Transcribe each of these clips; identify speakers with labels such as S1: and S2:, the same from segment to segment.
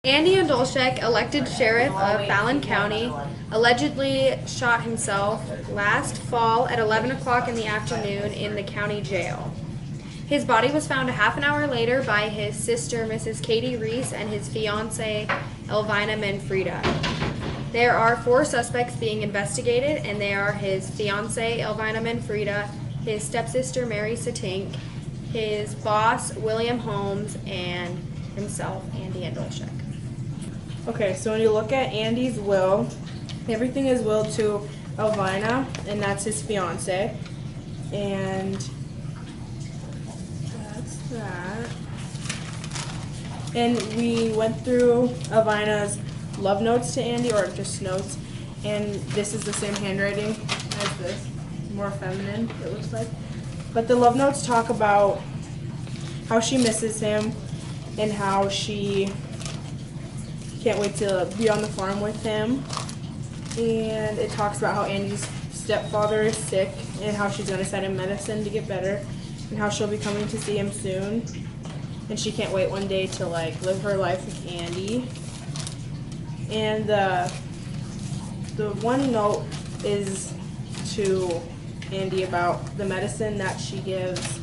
S1: Andy Andolshek, elected sheriff of Fallon County, allegedly shot himself last fall at 11 o'clock in the afternoon in the county jail. His body was found a half an hour later by his sister, Mrs. Katie Reese, and his fiancée, Elvina Manfreda. There are 4 suspects being investigated, and they are his fiancée, Elvina Manfreda, his stepsister, Mary Satink, his boss, William Holmes, and himself, Andy Andolshek.
S2: Okay, so when you look at Andy's will, everything is willed to Elvina, and that's his fiance. And that's that. And we went through Elvina's love notes to Andy, or just notes, and this is the same handwriting as this, more feminine, it looks like. But the love notes talk about how she misses him and how she can't wait to be on the farm with him. And it talks about how Andy's stepfather is sick and how she's going to send him medicine to get better and how she'll be coming to see him soon. And she can't wait one day to live her life with Andy. And the one note is to Andy about the medicine that she gives.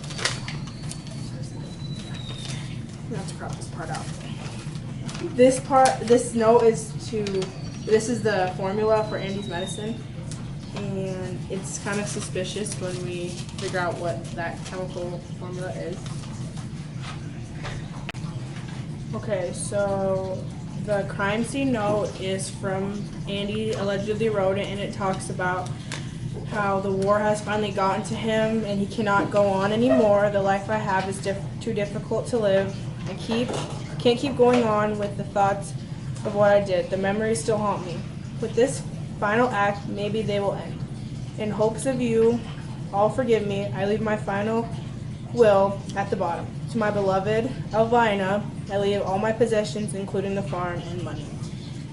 S2: I have to crop this part out. This note is this is the formula for Andy's medicine, and it's kind of suspicious when we figure out what that chemical formula is. Okay, so the crime scene note is from Andy allegedly wrote it, and it talks about how the war has finally gotten to him and he cannot go on anymore. The life I have is too difficult to live. I can't keep going on with the thoughts of what I did. The memories still haunt me. With this final act, maybe they will end. In hopes of you all forgive me, I leave my final will at the bottom. To my beloved Elvina, I leave all my possessions, including the farm and money.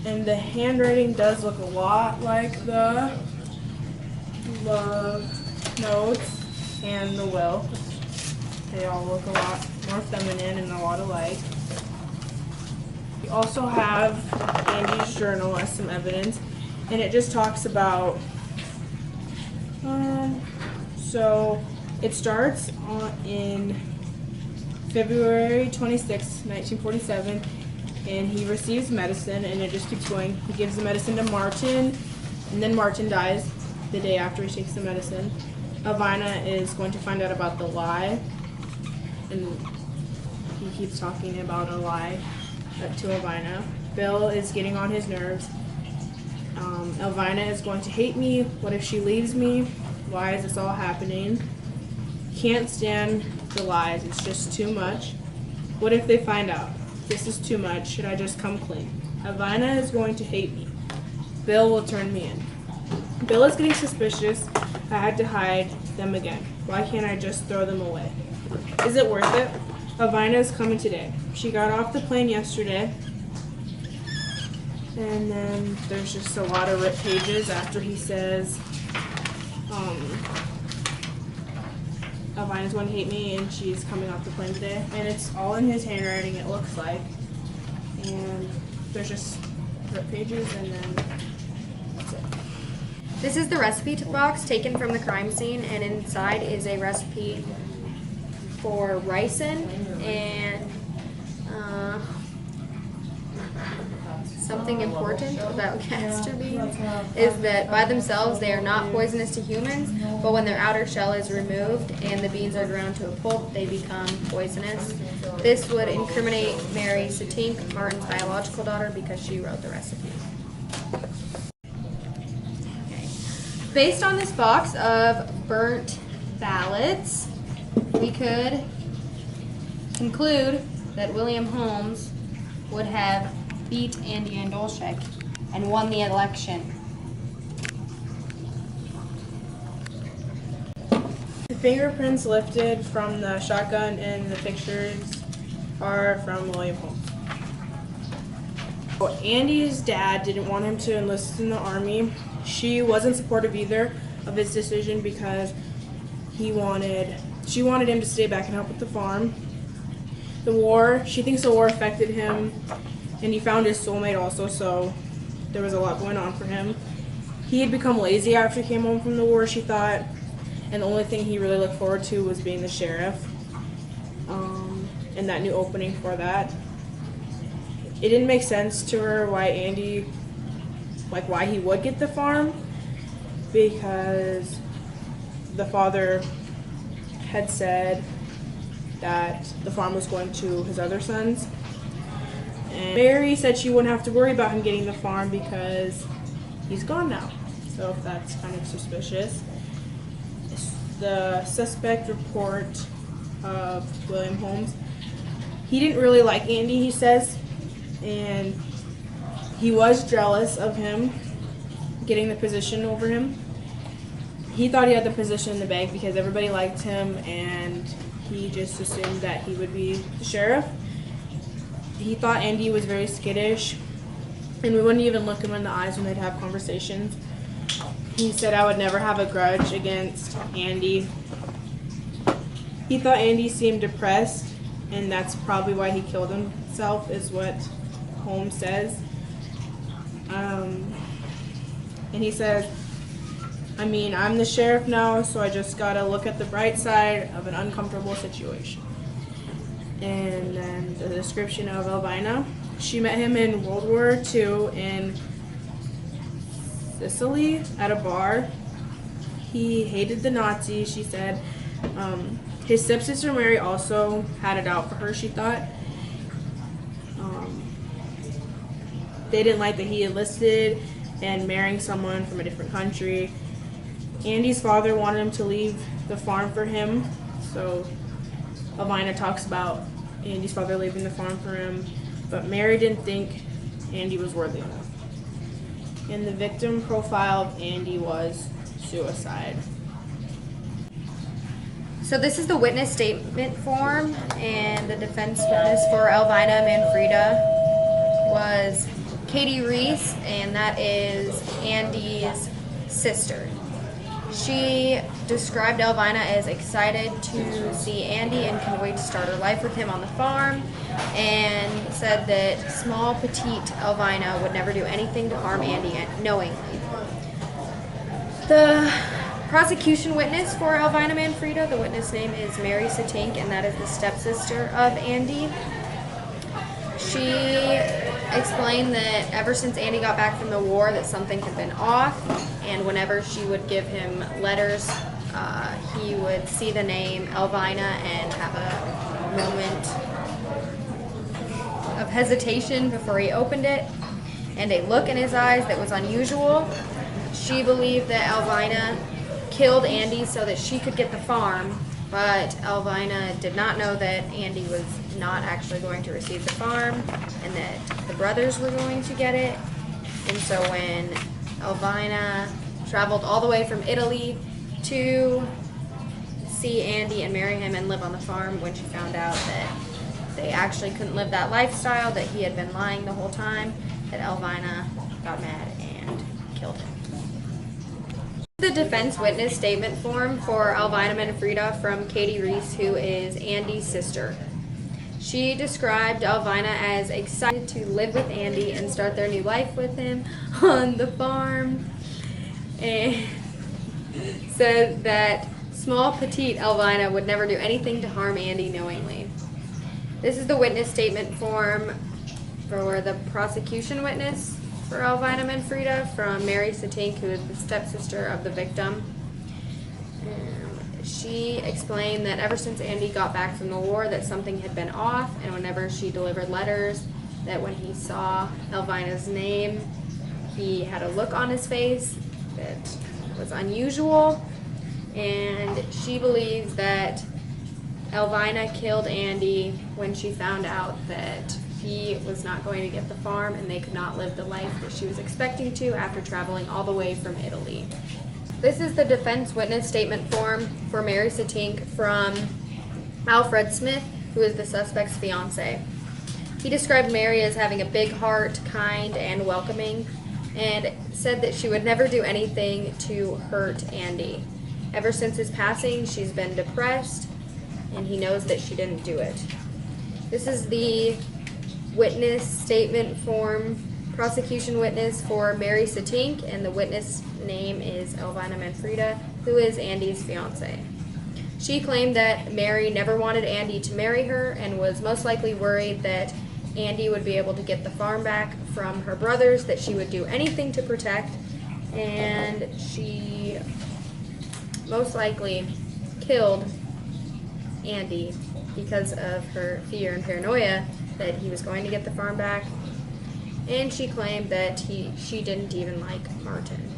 S2: And the handwriting does look a lot like the love notes and the will. They all look a lot more feminine and a lot alike. We also have Andy's journal as some evidence, and it just talks about, so it starts in February 26, 1947, and he receives medicine, and it just keeps going. He gives the medicine to Martin, and then Martin dies the day after he takes the medicine. Elvina is going to find out about the lie, and he keeps talking about a lie to Elvina. Bill is getting on his nerves. Elvina is going to hate me. What if she leaves me? Why is this all happening? Can't stand the lies. It's just too much. What if they find out? This is too much. Should I just come clean? Elvina is going to hate me. Bill will turn me in. Bill is getting suspicious. I had to hide them again. Why can't I just throw them away? Is it worth it? Elvina is coming today. She got off the plane yesterday. And then there's just a lot of ripped pages after he says, Elvina's going to hate me and she's coming off the plane today. And it's all in his handwriting, it looks like. And there's just ripped pages, and then that's it.
S1: This is the recipe box taken from the crime scene, and inside is a recipe for ricin and something important about castor beans is that by themselves they are not poisonous to humans, but when their outer shell is removed and the beans are ground to a pulp, they become poisonous. This would incriminate Mary Satink, Martin's biological daughter, because she wrote the recipe. Okay. Based on this box of burnt ballots, we could conclude that William Holmes would have beat Andy Andolshek and won the election.
S2: The fingerprints lifted from the shotgun and the pictures are from William Holmes. Andy's dad didn't want him to enlist in the Army. She wasn't supportive either of his decision because she wanted him to stay back and help with the farm. She thinks the war affected him and he found his soulmate also, so there was a lot going on for him. He had become lazy after he came home from the war, she thought, and the only thing he really looked forward to was being the sheriff, and that new opening for that. It didn't make sense to her why Andy, why he would get the farm, because the father had said that the farm was going to his other sons. And Mary said she wouldn't have to worry about him getting the farm because he's gone now. So that's kind of suspicious. The suspect report of William Holmes. He didn't really like Andy, he says, and he was jealous of him getting the position over him. He thought he had the position in the bank because everybody liked him, and he just assumed that he would be the sheriff. He thought Andy was very skittish, and we wouldn't even look him in the eyes when they'd have conversations. He said, "I would never have a grudge against Andy." He thought Andy seemed depressed, and that's probably why he killed himself, is what Holmes says. And he says, I'm the sheriff now, so I just gotta look at the bright side of an uncomfortable situation. And then the description of Elvina. She met him in World War II in Sicily at a bar. He hated the Nazis, she said. His stepsister Mary also had it out for her, she thought. They didn't like that he enlisted and marrying someone from a different country. Andy's father wanted him to leave the farm for him, so Elvina talks about Andy's father leaving the farm for him, but Mary didn't think Andy was worthy enough. And the victim profile of Andy was suicide.
S1: So this is the witness statement form, and the defense witness for Elvina Manfreda was Katie Reese, and that is Andy's sister. She described Elvina as excited to see Andy and couldn't wait to start her life with him on the farm, and said that small, petite Elvina would never do anything to harm Andy knowingly. The prosecution witness for Elvina Manfreda, the witness name is Mary Satink, and that is the stepsister of Andy. She explained that ever since Andy got back from the war that something had been off, and whenever she would give him letters, he would see the name Elvina and have a moment of hesitation before he opened it, and a look in his eyes that was unusual. She believed that Elvina killed Andy so that she could get the farm, but Elvina did not know that Andy was not actually going to receive the farm and that the brothers were going to get it. And so when Elvina traveled all the way from Italy to see Andy and marry him and live on the farm, when she found out that they actually couldn't live that lifestyle, that he had been lying the whole time, that Elvina got mad and killed him. The defense witness statement form for Elvina Manfreda from Katie Reese, who is Andy's sister. She described Elvina as excited to live with Andy and start their new life with him on the farm, and said that small, petite Elvina would never do anything to harm Andy knowingly. This is the witness statement form for the prosecution witness for Elvina Manfreda from Mary Satink, who is the stepsister of the victim. She explained that ever since Andy got back from the war that something had been off, and whenever she delivered letters, that when he saw Elvina's name, he had a look on his face that was unusual, and she believes that Elvina killed Andy when she found out that he was not going to get the farm and they could not live the life that she was expecting to after traveling all the way from Italy. This is the defense witness statement form for Mary Satink from Alfred Smith, who is the suspect's fiance. He described Mary as having a big heart, kind, and welcoming, and said that she would never do anything to hurt Andy. Ever since his passing, she's been depressed, and he knows that she didn't do it. This is the witness statement form, prosecution witness for Mary Satink, and the witness name is Elvina Manfreda, who is Andy's fiance. She claimed that Mary never wanted Andy to marry her and was most likely worried that Andy would be able to get the farm back from her brothers that she would do anything to protect, and she most likely killed Andy because of her fear and paranoia that he was going to get the farm back, and she claimed that she didn't even like Martin.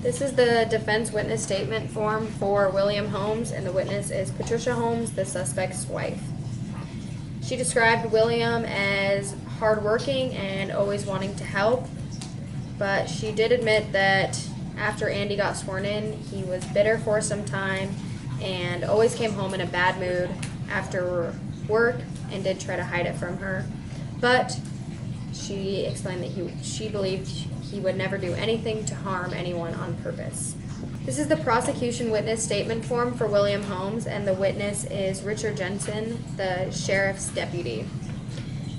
S1: This is the defense witness statement form for William Holmes, and the witness is Patricia Holmes, the suspect's wife. She described William as hardworking and always wanting to help, but she did admit that after Andy got sworn in, he was bitter for some time and always came home in a bad mood after work and did try to hide it from her. But she explained that she believed he would never do anything to harm anyone on purpose. This is the prosecution witness statement form for William Holmes, and the witness is Richard Jensen, the sheriff's deputy.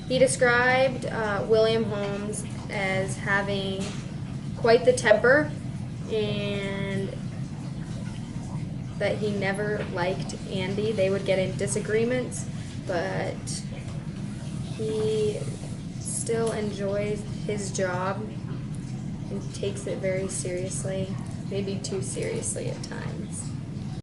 S1: He described William Holmes as having quite the temper and that he never liked Andy. They would get in disagreements, but he still enjoys his job and takes it very seriously, maybe too seriously at times.